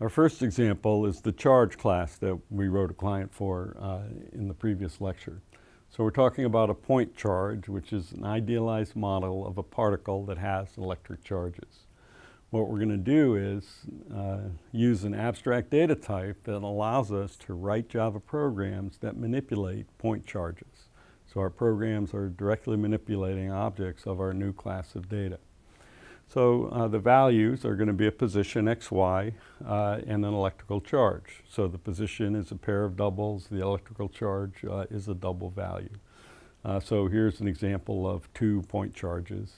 Our first example is the charge class that we wrote a client for in the previous lecture. So we're talking about a point charge, which is an idealized model of a particle that has electric charges. What we're going to do is use an abstract data type that allows us to write Java programs that manipulate point charges. So our programs are directly manipulating objects of our new class of data. So the values are going to be a position xy and an electrical charge. So the position is a pair of doubles, the electrical charge is a double value. So here's an example of 2 point charges.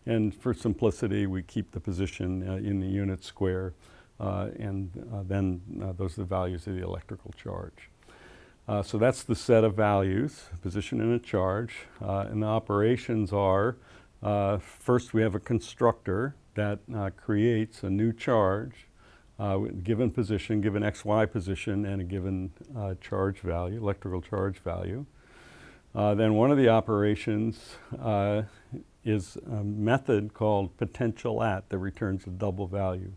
And for simplicity, we keep the position in the unit square, and then those are the values of the electrical charge. So that's the set of values, position and a charge. And the operations are, first we have a constructor that creates a new charge, given position, given xy position, and a given charge value, electrical charge value. Then one of the operations is a method called potential at that returns a double value.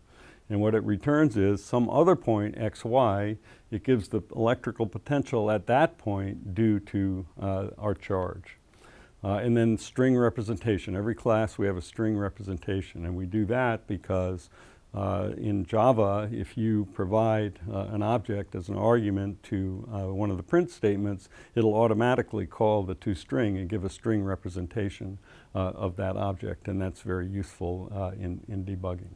And what it returns is some other point xy, it gives the electrical potential at that point due to our charge. And then string representation. Every class we have a string representation, and we do that because in Java, if you provide an object as an argument to one of the print statements, it'll automatically call the toString and give a string representation of that object, and that's very useful in debugging.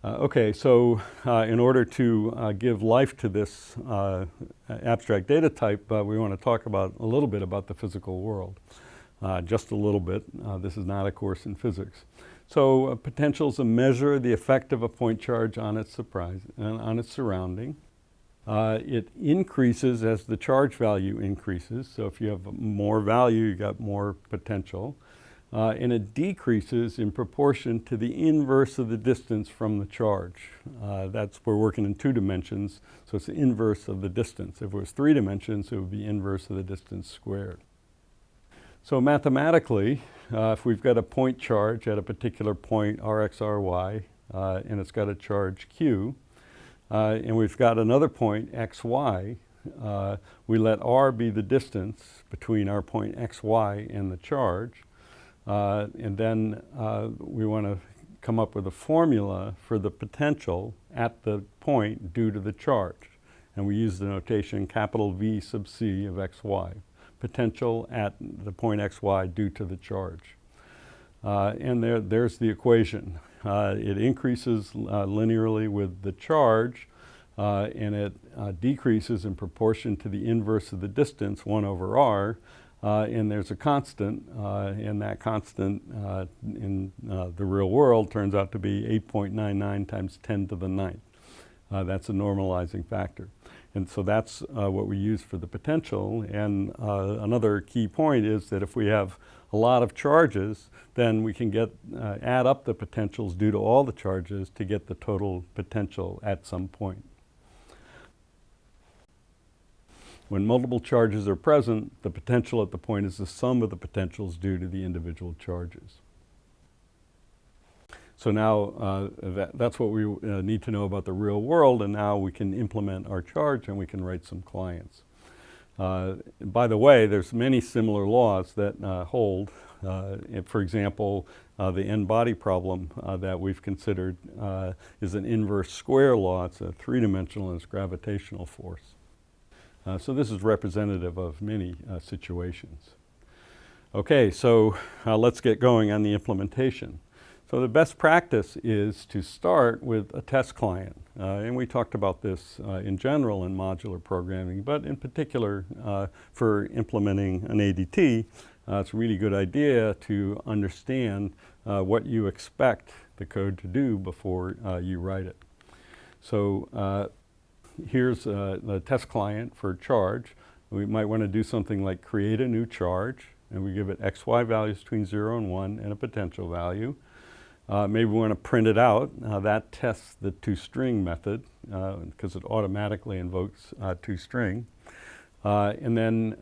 Okay, so in order to give life to this abstract data type, we want to talk about a little bit about the physical world. Just a little bit. This is not a course in physics. So potential is a measure of the effect of a point charge on its surrounding. It increases as the charge value increases. So if you have more value, you got more potential. And it decreases in proportion to the inverse of the distance from the charge. We're working in 2 dimensions, so it's the inverse of the distance. If it was 3 dimensions, it would be inverse of the distance squared. So mathematically, if we've got a point charge at a particular point, rx, ry, and it's got a charge q, and we've got another point xy, we let r be the distance between our point xy and the charge, and then we want to come up with a formula for the potential at the point due to the charge. And we use the notation capital V sub c of xy. Potential at the point xy due to the charge. And there's the equation. It increases linearly with the charge, and it decreases in proportion to the inverse of the distance, 1 over r, and there's a constant, and that constant in the real world turns out to be 8.99 times 10 to the 9th. That's a normalizing factor. And so that's what we use for the potential. And another key point is that if we have a lot of charges, then we can add up the potentials due to all the charges to get the total potential at some point. When multiple charges are present, the potential at the point is the sum of the potentials due to the individual charges. So now that's what we need to know about the real world, and now we can implement our charge and we can write some clients. By the way, there's many similar laws that hold. For example, the n-body problem that we've considered is an inverse square law. It's a 3-dimensional and it's gravitational force. So this is representative of many situations. Okay, so let's get going on the implementation. So the best practice is to start with a test client. And we talked about this in general in modular programming, but in particular for implementing an ADT, it's a really good idea to understand what you expect the code to do before you write it. So here's the test client for charge. We might want to do something like create a new charge, and we give it xy values between 0 and 1 and a potential value. Maybe we want to print it out. That tests the toString method because it automatically invokes toString. And then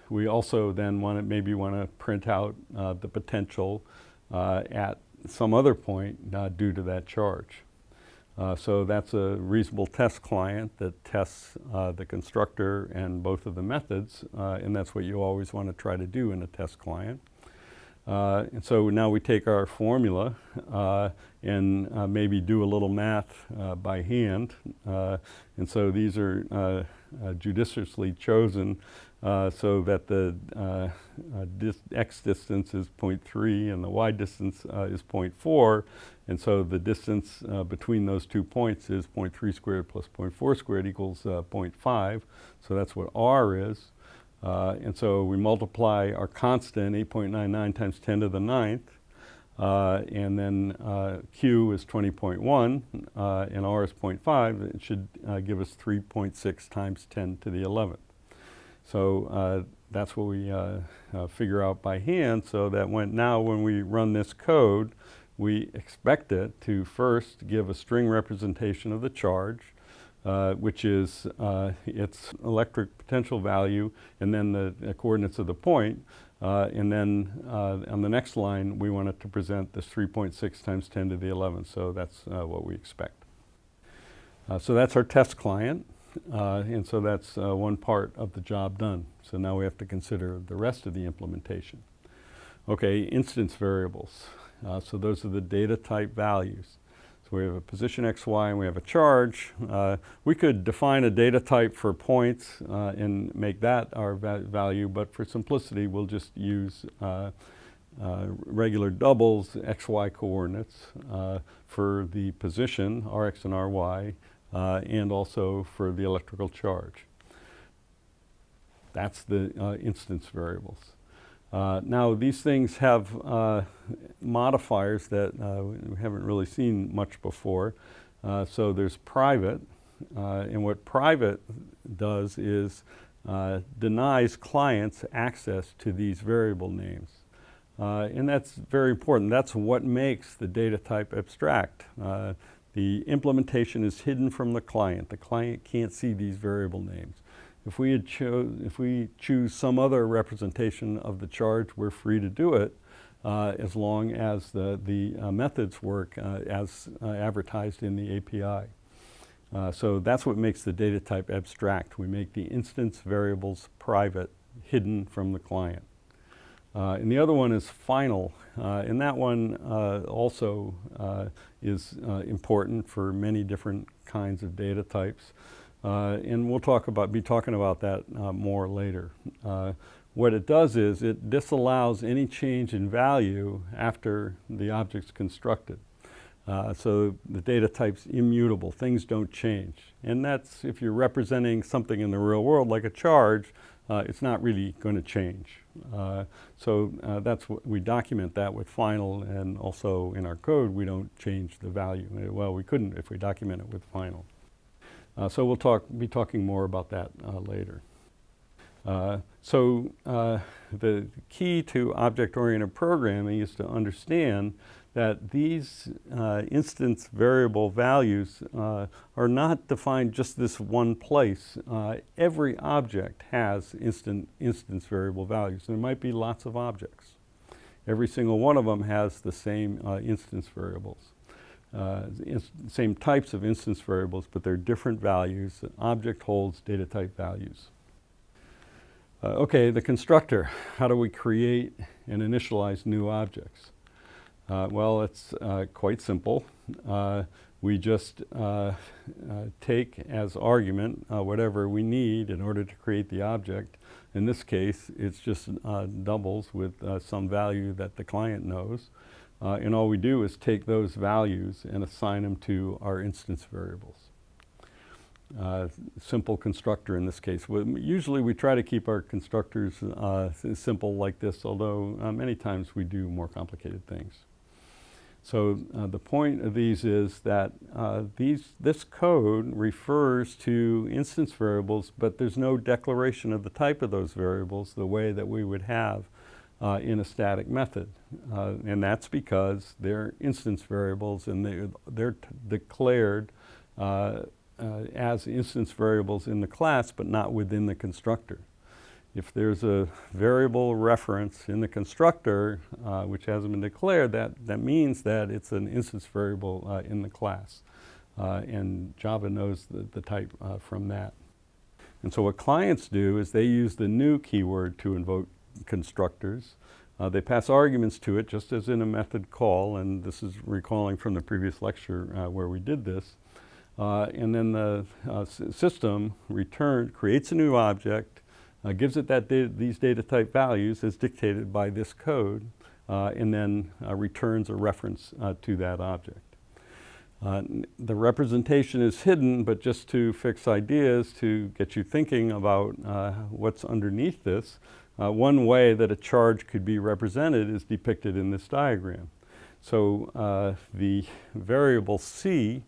we also then maybe want to print out the potential at some other point due to that charge. So that's a reasonable test client that tests the constructor and both of the methods, and that's what you always want to try to do in a test client. And so now we take our formula and maybe do a little math by hand. And so these are judiciously chosen so that the x distance is 0.3 and the y distance is 0.4. And so the distance between those 2 points is 0.3 squared plus 0.4 squared equals 0.5. So that's what r is. And so we multiply our constant, 8.99 times 10 to the 9th, and then Q is 20.1, and R is 0.5. It should give us 3.6 times 10 to the 11th. So that's what we figure out by hand, so that now when we run this code, we expect it to first give a string representation of the charge, which is its electric potential value, and then the coordinates of the point. And then on the next line, we want it to present this 3.6 times 10 to the 11th. So that's what we expect. So that's our test client. And so that's one part of the job done. So now we have to consider the rest of the implementation. Okay, instance variables. So those are the data type values. So we have a position x, y, and we have a charge. We could define a data type for points and make that our value, but for simplicity, we'll just use regular doubles, x, y coordinates for the position, rx and ry, and also for the electrical charge. That's the instance variables. Now these things have modifiers that we haven't really seen much before. So there's private, and what private does is denies clients access to these variable names. And that's very important. That's what makes the data type abstract. The implementation is hidden from the client. The client can't see these variable names. If we choose some other representation of the charge, we're free to do it as long as the methods work as advertised in the API. So that's what makes the data type abstract. We make the instance variables private, hidden from the client. And the other one is final. And that one also is important for many different kinds of data types. And we'll be talking about that more later. What it does is it disallows any change in value after the object's constructed. So the data type's immutable. Things don't change. And that's, if you're representing something in the real world like a charge, it's not really going to change. So that's what we document that with final, and also in our code we don't change the value. Well, we couldn't if we document it with final. So we'll be talking more about that later. So the key to object-oriented programming is to understand that these instance variable values are not defined just this one place. Every object has instance variable values. There might be lots of objects. Every single one of them has the same instance variables. Same types of instance variables, but they're different values. An object holds data type values. Okay, the constructor. How do we create and initialize new objects? Well, it's quite simple. We just take as argument whatever we need in order to create the object. In this case, it's just doubles with some value that the client knows. And all we do is take those values and assign them to our instance variables. Simple constructor in this case. Usually we try to keep our constructors simple like this, although many times we do more complicated things. So the point of these is that this code refers to instance variables, but there's no declaration of the type of those variables the way that we would have in a static method. And that's because they're instance variables, and they're declared as instance variables in the class, but not within the constructor. If there's a variable reference in the constructor which hasn't been declared, that means that it's an instance variable in the class. and Java knows the type from that. And so what clients do is they use the new keyword to invoke constructors. They pass arguments to it just as in a method call, and this is recalling from the previous lecture where we did this. And then the system creates a new object, gives it these data type values as dictated by this code, and then returns a reference to that object. The representation is hidden, but just to fix ideas, to get you thinking about what's underneath this, one way that a charge could be represented is depicted in this diagram. So the variable C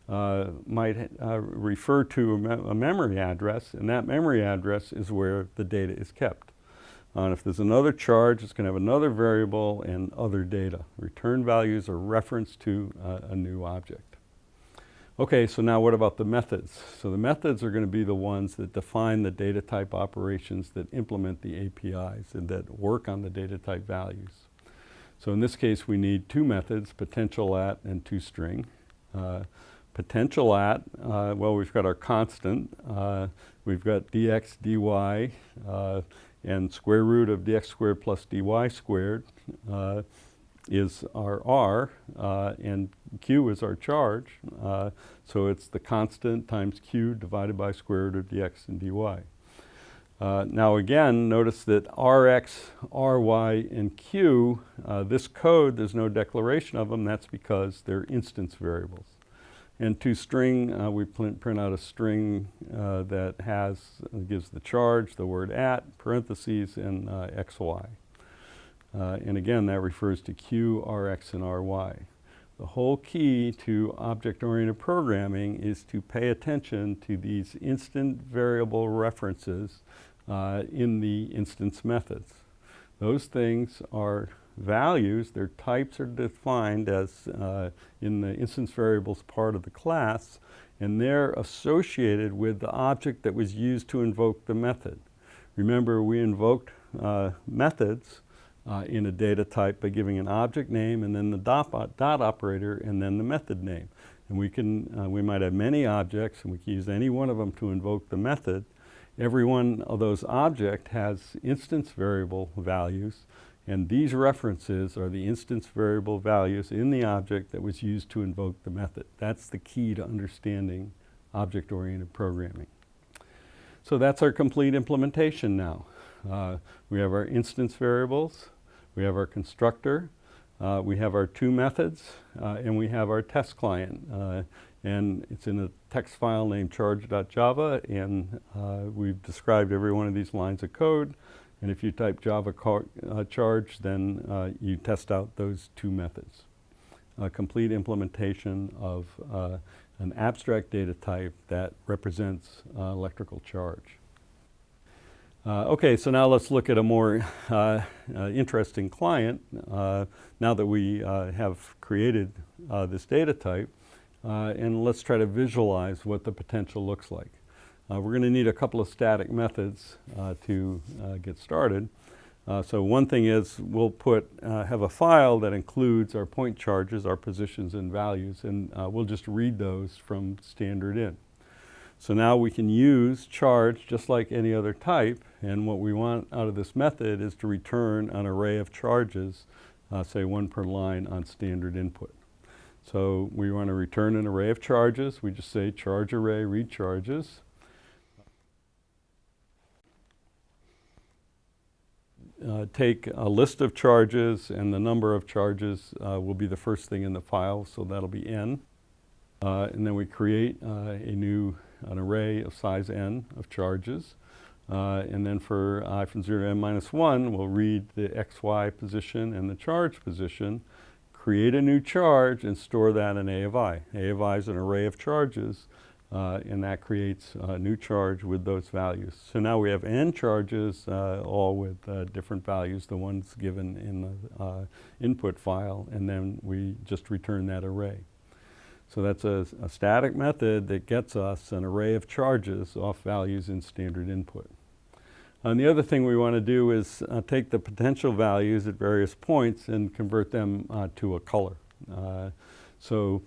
might refer to a memory address, and that memory address is where the data is kept. And if there's another charge, it's going to have another variable and other data. Return values are reference to a new object. Okay, so now what about the methods? So the methods are going to be the ones that define the data type operations that implement the APIs and that work on the data type values. So in this case, we need two methods, potential at and toString. Potential at, well, we've got our constant. We've got dx, dy, and square root of dx squared plus dy squared is our r, and q is our charge. So it's the constant times q divided by square root of dx and dy. Now again, notice that rx, ry, and q, this code, there's no declaration of them. That's because they're instance variables. And toString, we print out a string that gives the charge, the word at, parentheses, and xy. And again, that refers to q, rx, and ry. The whole key to object-oriented programming is to pay attention to these instant variable references in the instance methods. Those things are values. Their types are defined as in the instance variables part of the class, and they're associated with the object that was used to invoke the method. Remember, we invoked methods in a data type by giving an object name and then the dot operator and then the method name. And we might have many objects, and we can use any one of them to invoke the method. Every one of those objects has instance variable values, and these references are the instance variable values in the object that was used to invoke the method. That's the key to understanding object-oriented programming. So that's our complete implementation now. We have our instance variables, we have our constructor, we have our two methods, and we have our test client. And it's in a text file named charge.java, and we've described every one of these lines of code. And if you type Java charge, then you test out those two methods. A complete implementation of an abstract data type that represents electrical charge. Okay, so now let's look at a more interesting client. Now that we have created this data type, and let's try to visualize what the potential looks like. We're going to need a couple of static methods to get started. So one thing is we'll have a file that includes our point charges, our positions and values, and we'll just read those from standard in. So now we can use charge just like any other type, and what we want out of this method is to return an array of charges, say one per line on standard input. So we want to return an array of charges. We just say charge array read charges. Take a list of charges, and the number of charges will be the first thing in the file, so that'll be n. And then we create an array of size n of charges. And then for I from 0 to n minus 1, we'll read the xy position and the charge position, create a new charge, and store that in A of I. A of I is an array of charges, and that creates a new charge with those values. So now we have n charges, all with different values, the ones given in the input file, and then we just return that array. So that's a static method that gets us an array of charges off values in standard input. And the other thing we want to do is take the potential values at various points and convert them to a color. So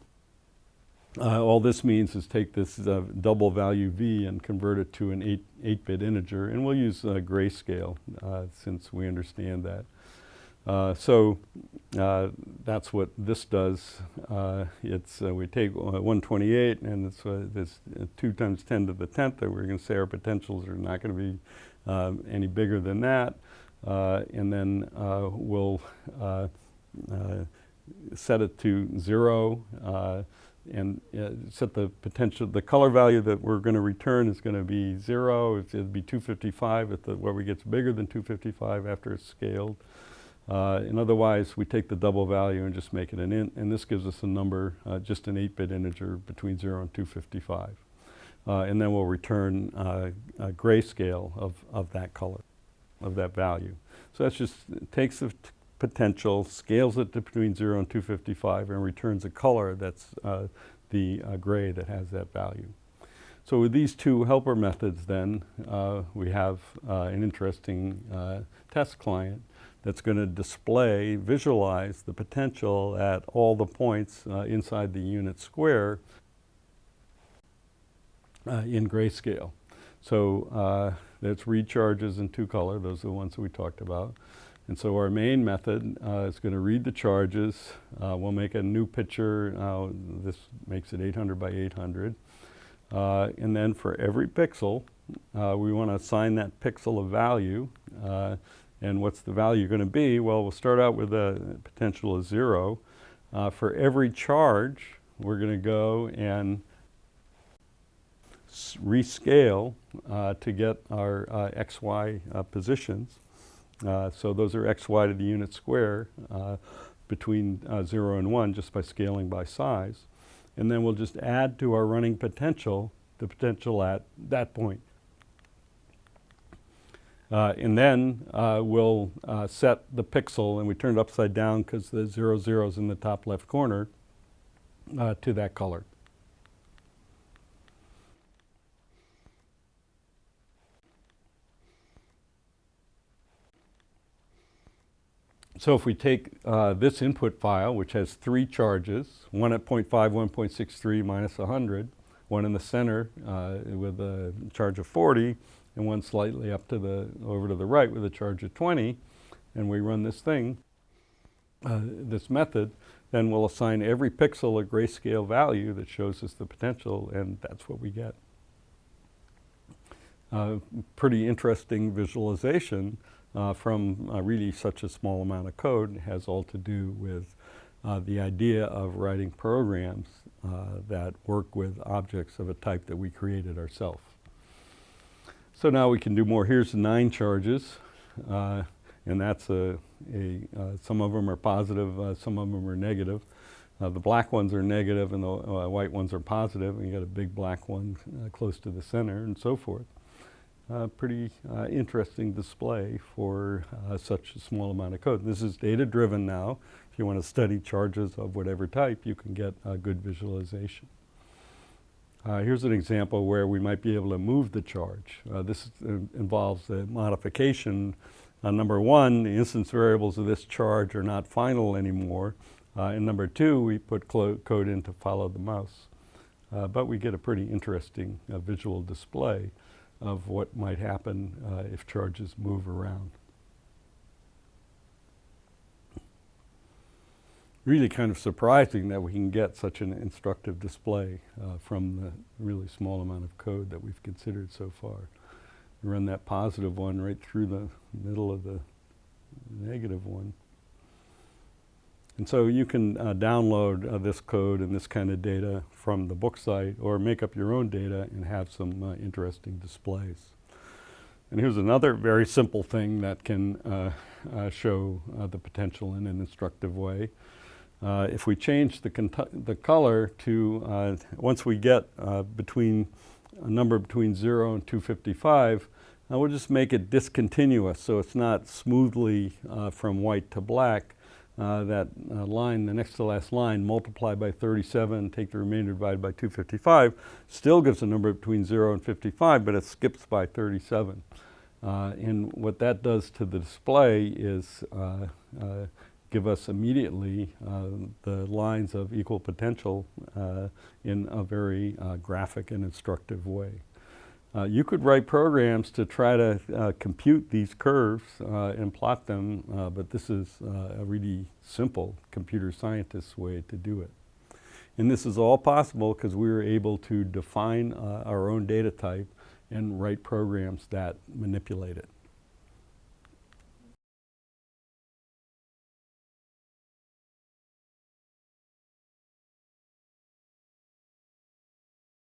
All this means is take this double value v and convert it to an 8-bit integer, and we'll use grayscale since we understand that. That's what this does. We take 128 and it's this 2 times 10 to the 10th, that we're going to say our potentials are not going to be any bigger than that. And then we'll set it to 0 and set the potential. The color value that we're going to return is going to be 0. It'll be 255 where it gets bigger than 255 after it's scaled. And otherwise, we take the double value and just make it an int, and this gives us a number, just an 8-bit integer between 0 and 255. And then we'll return a grayscale of that color, of that value. So that's just, it takes the potential, scales it to between 0 and 255, and returns a color that's the gray that has that value. So with these two helper methods then, we have an interesting test client that's going to display, visualize the potential at all the points inside the unit square in grayscale. So that's recharges in 2 color. Those are the ones that we talked about. And so our main method is going to read the charges. We'll make a new picture. This makes it 800 by 800. And then for every pixel, we want to assign that pixel a value. And what's the value going to be? Well, we'll start out with a potential of 0. For every charge, we're going to go and rescale to get our XY positions. So those are XY to the unit square between 0 and 1 just by scaling by size. And then we'll just add to our running potential the potential at that point. And then we'll set the pixel, and we turn it upside down because the 0, 0 is in the top left corner, to that color. So if we take this input file, which has 3 charges, one at 0.5, 1.63 minus 100, one in the center with a charge of 40, and one slightly up to over to the right with a charge of 20, and we run this thing, this method, then we'll assign every pixel a grayscale value that shows us the potential, and that's what we get. Pretty interesting visualization from really such a small amount of code. It has all to do with the idea of writing programs that work with objects of a type that we created ourselves. So now we can do more. Here's the 9 charges, and that's some of them are positive, some of them are negative. The black ones are negative and the white ones are positive, and you got a big black one close to the center and so forth. Pretty interesting display for such a small amount of code. This is data-driven now. If you want to study charges of whatever type, you can get a good visualization. Here's an example where we might be able to move the charge. This involves a modification. Number 1, the instance variables of this charge are not final anymore. And number 2, we put code in to follow the mouse. But we get a pretty interesting visual display of what might happen if charges move around. Really kind of surprising that we can get such an instructive display from the really small amount of code that we've considered so far. We run that positive one right through the middle of the negative one. And so you can download this code and this kind of data from the book site, or make up your own data and have some interesting displays. And here's another very simple thing that can show the potential in an instructive way. If we change the color to, once we get a number between 0 and 255, we'll just make it discontinuous, so it's not smoothly from white to black. That line, the next to last line, multiply by 37, take the remainder divided by 255, still gives a number between 0 and 55, but it skips by 37. And what that does to the display is give us immediately the lines of equal potential in a very graphic and instructive way. You could write programs to try to compute these curves and plot them, but this is a really simple computer scientist's way to do it. And this is all possible because we were able to define our own data type and write programs that manipulate it.